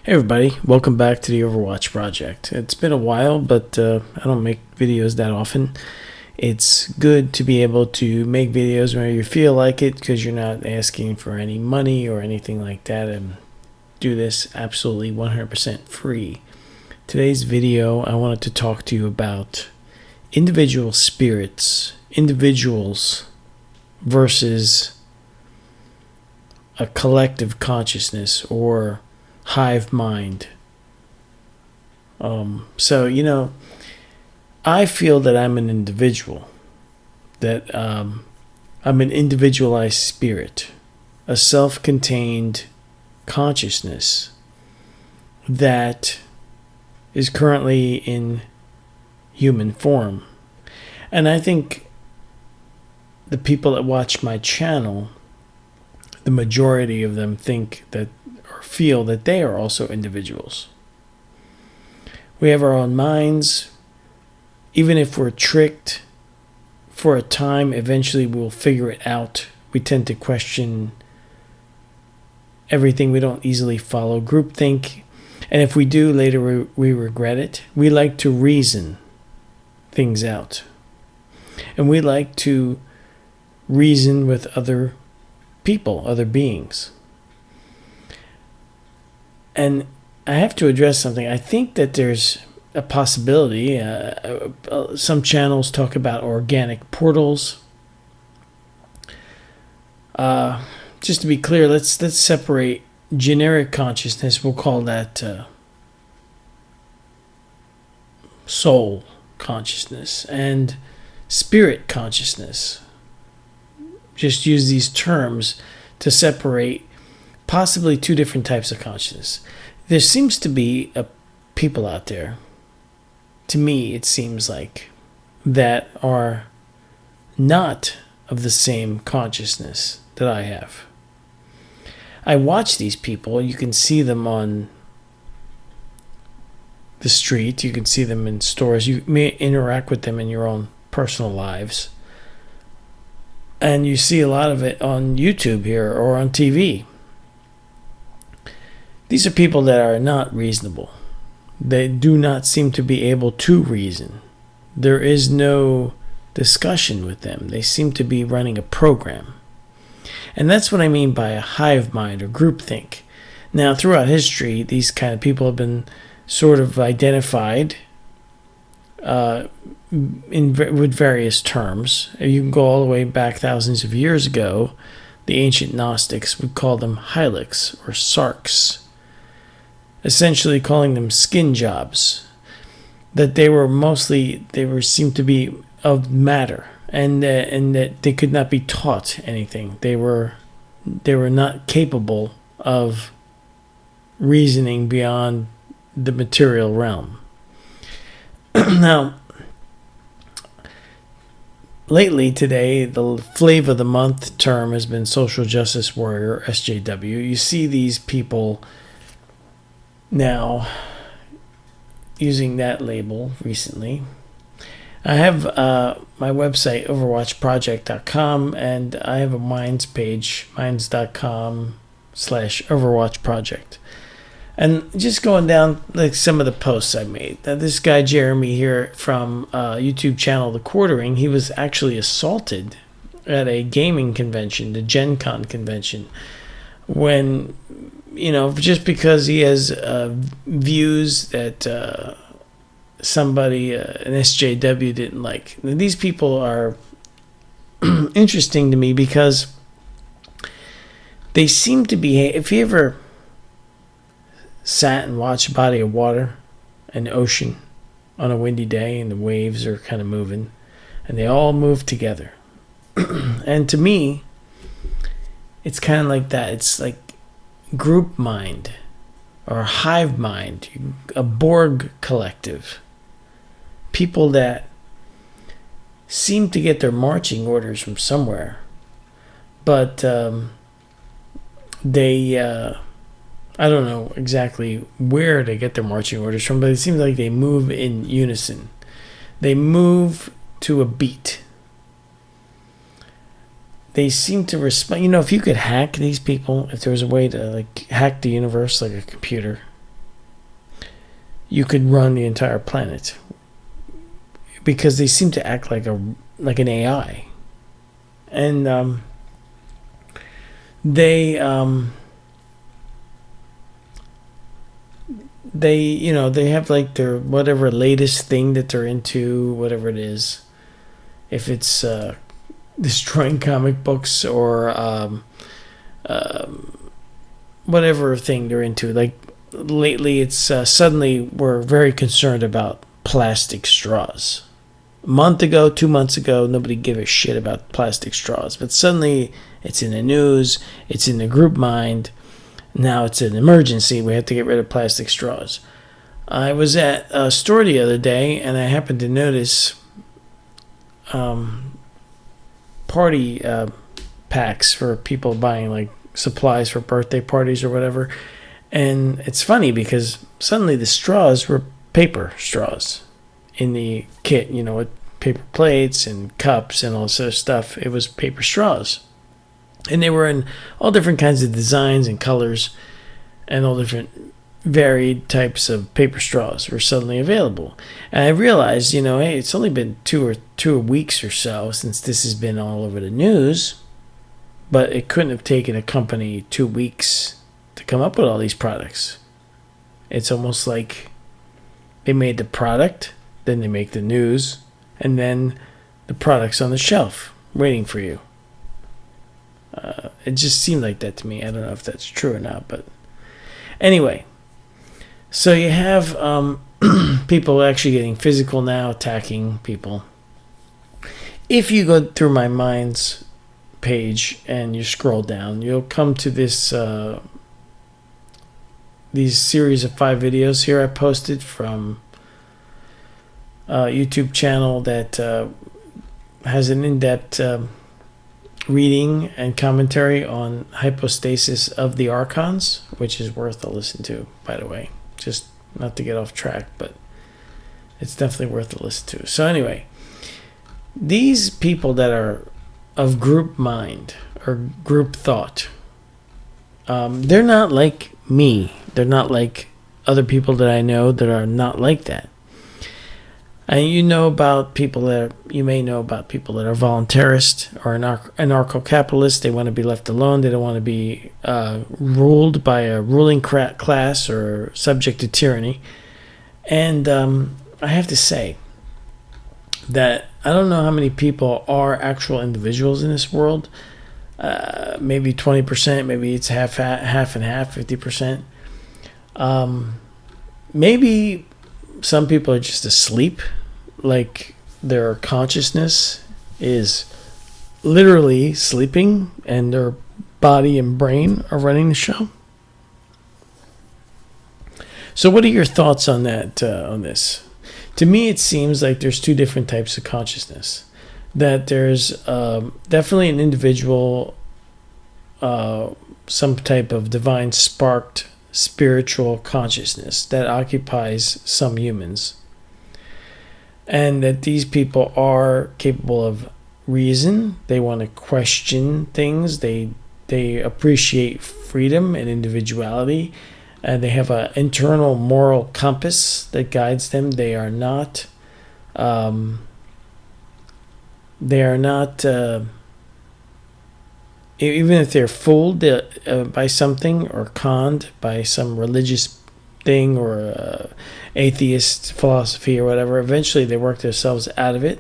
Hey everybody, welcome back to the Overwatch project. It's been a while, but I don't make videos that often. It's good to be able to make videos where you feel like it because you're not asking for any money or anything like that, and do this absolutely 100% free. Today's video, I wanted to talk to you about individual spirits, individuals versus a collective consciousness or hive mind. I feel that I'm an individual, that I'm an individualized spirit, a self-contained consciousness that is currently in human form. And I think the people that watch my channel, the majority of them think that or feel that they are also individuals. We have our own minds. Even if we're tricked for a time, eventually we'll figure it out. We tend to question everything. We don't easily follow groupthink. And if we do, later we regret it. We like to reason things out. And we like to reason with other people, other beings. And I have to address something. I think that there's a possibility. Some channels talk about organic portals. Just to be clear, let's separate generic consciousness. We'll call that soul consciousness and spirit consciousness. Just use these terms to separate possibly two different types of consciousness. There seems to be people out there, to me it seems like, that are not of the same consciousness that I have. I watch these people. You can see them on the street. You can see them in stores. You may interact with them in your own personal lives. And you see a lot of it on YouTube here or on TV. These are people that are not reasonable. They do not seem to be able to reason. There is no discussion with them. They seem to be running a program. And that's what I mean by a hive mind or groupthink. Now, throughout history, these kind of people have been sort of identified with various terms. You can go all the way back thousands of years ago. The ancient Gnostics would call them Hylics or Sarks, essentially calling them skin jobs. That they seemed to be of matter, and that they could not be taught anything. They were not capable of reasoning beyond the material realm. Now, lately today, the flavor of the month term has been social justice warrior, SJW. You see these people now using that label recently. I have my website, overwatchproject.com, and I have a Minds page, minds.com/overwatchproject. And just going down like some of the posts I made. This guy Jeremy here from YouTube channel The Quartering, he was actually assaulted at a gaming convention, the Gen Con convention, when, just because he has views that somebody, an SJW, didn't like. And these people are interesting to me because they seem to behave. If you ever sat and watched a body of water, an ocean, on a windy day, and the waves are kind of moving, and they all move together. And to me, it's kind of like that. It's like group mind or hive mind, a Borg collective. People that seem to get their marching orders from somewhere, but I don't know exactly where they get their marching orders from, but it seems like they move in unison. They move to a beat. They seem to respond. If you could hack these people, if there was a way to hack the universe like a computer, you could run the entire planet, because they seem to act like an AI, and they they have like their whatever latest thing that they're into, whatever it is. If it's destroying comic books or whatever thing they're into. Like lately, it's suddenly we're very concerned about plastic straws. A month ago, 2 months ago, nobody gave a shit about plastic straws. But suddenly, it's in the news, it's in the group mind. Now it's an emergency. We have to get rid of plastic straws. I was at a store the other day, and I happened to notice party packs for people buying like supplies for birthday parties or whatever. And it's funny because suddenly the straws were paper straws in the kit, with paper plates and cups and all this other stuff. It was paper straws. And they were in all different kinds of designs and colors, and all different varied types of paper straws were suddenly available. And I realized, hey, it's only been two weeks or so since this has been all over the news, but it couldn't have taken a company 2 weeks to come up with all these products. It's almost like they made the product, then they make the news, and then the product's on the shelf waiting for you. It just seemed like that to me. I don't know if that's true or not, but anyway. So you have people actually getting physical now, attacking people. If you go through my Minds page and you scroll down, you'll come to this these series of 5 videos here I posted from a YouTube channel that has an in-depth reading and commentary on hypostasis of the archons, which is worth a listen to, by the way. Just not to get off track, but it's definitely worth a listen to. So anyway, these people that are of group mind or group thought, they're not like me. They're not like other people that I know that are not like that. And you may know about people that are voluntarist or anarcho-capitalist. They want to be left alone. They don't want to be ruled by a ruling class or subject to tyranny. And I have to say that I don't know how many people are actual individuals in this world. Maybe 20%, maybe it's half and half, 50%. Maybe some people are just asleep, like their consciousness is literally sleeping and their body and brain are running the show. So what are your thoughts on that, on this? To me, it seems like there's 2 different types of consciousness. That there's definitely an individual, some type of divine sparked spiritual consciousness that occupies some humans, and that these people are capable of reason. They want to question things. They appreciate freedom and individuality, and they have an internal moral compass that guides them. They are not even if they're fooled by something or conned by some religious thing or atheist philosophy or whatever, eventually they work themselves out of it.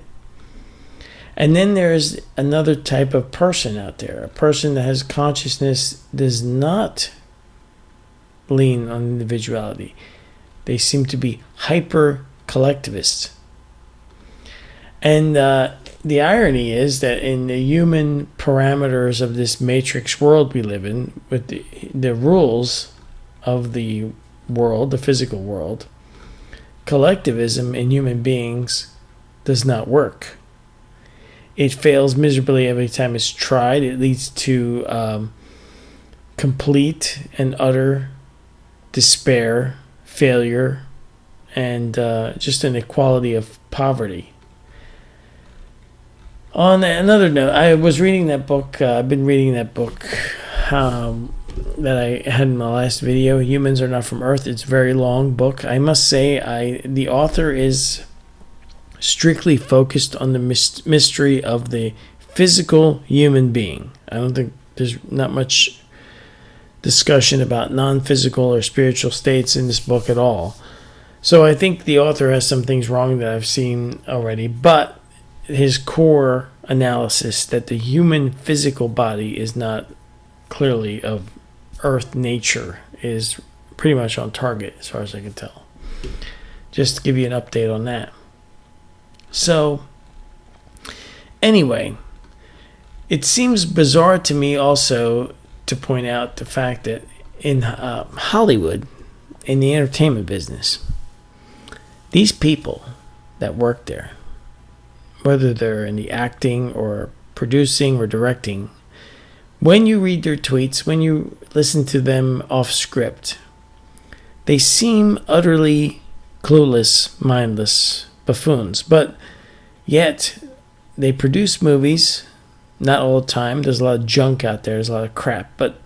And then there's another type of person out there. A person that has consciousness does not lean on individuality. They seem to be hyper collectivists. And the irony is that in the human parameters of this matrix world we live in, with the rules of the world, the physical world, collectivism in human beings does not work. It fails miserably every time it's tried. It leads to complete and utter despair, failure, and just an equality of poverty. On another note, I was reading that book. I've been reading that book, that I had in my last video, Humans Are Not From Earth. It's a very long book. I must say, the author is strictly focused on the mystery of the physical human being. I don't think there's not much discussion about non-physical or spiritual states in this book at all. So I think the author has some things wrong that I've seen already, but his core analysis that the human physical body is not clearly of earth nature is pretty much on target as far as I can tell. Just to give you an update on that. So anyway, it seems bizarre to me also to point out the fact that in Hollywood, in the entertainment business, these people that work there, whether they're in the acting or producing or directing, when you read their tweets, when you listen to them off script, they seem utterly clueless, mindless buffoons. But yet, they produce movies, not all the time. There's a lot of junk out there. There's a lot of crap. But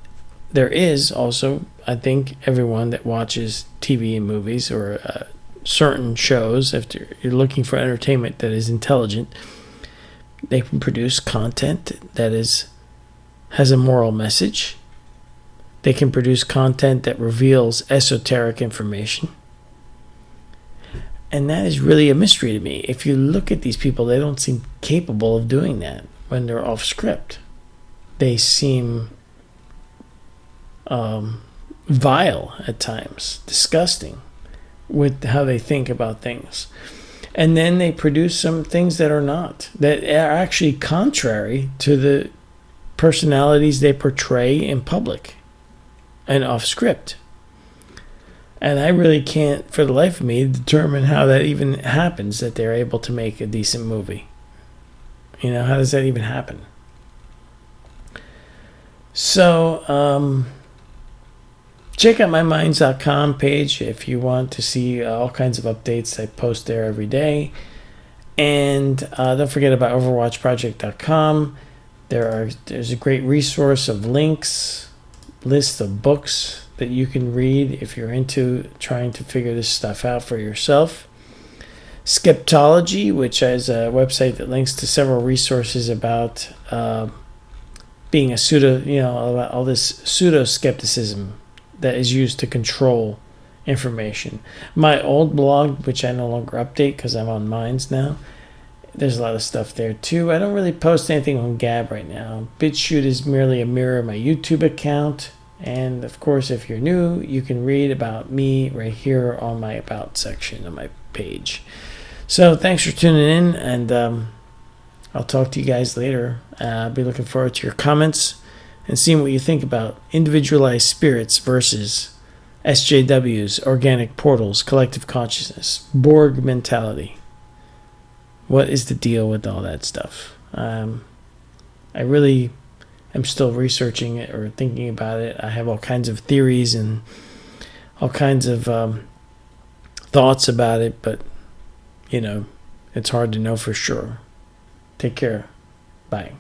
there is also, I think, everyone that watches TV and movies or certain shows, if you're looking for entertainment that is intelligent, they can produce content that has a moral message. They can produce content that reveals esoteric information. And that is really a mystery to me. If you look at these people, they don't seem capable of doing that when they're off script. They seem vile at times, disgusting with how they think about things. And then they produce some things that are not, that are actually contrary to the personalities they portray in public and off script. And I really can't, for the life of me, determine how that even happens, that they're able to make a decent movie. You know, how does that even happen? So, check out my minds.com page if you want to see all kinds of updates. I post there every day. And don't forget about overwatchproject.com. There's a great resource of links, lists of books that you can read if you're into trying to figure this stuff out for yourself. Skeptology, which is a website that links to several resources about being a about all this pseudo-skepticism that is used to control information. My old blog, which I no longer update because I'm on Minds now, there's a lot of stuff there too. I don't really post anything on Gab right now. BitChute is merely a mirror of my YouTube account. And of course, if you're new, you can read about me right here on my About section of my page. So thanks for tuning in, and I'll talk to you guys later. I'll be looking forward to your comments and seeing what you think about individualized spirits versus SJWs, organic portals, collective consciousness, Borg mentality. What is the deal with all that stuff? I really am still researching it or thinking about it. I have all kinds of theories and all kinds of thoughts about it, but, it's hard to know for sure. Take care. Bye.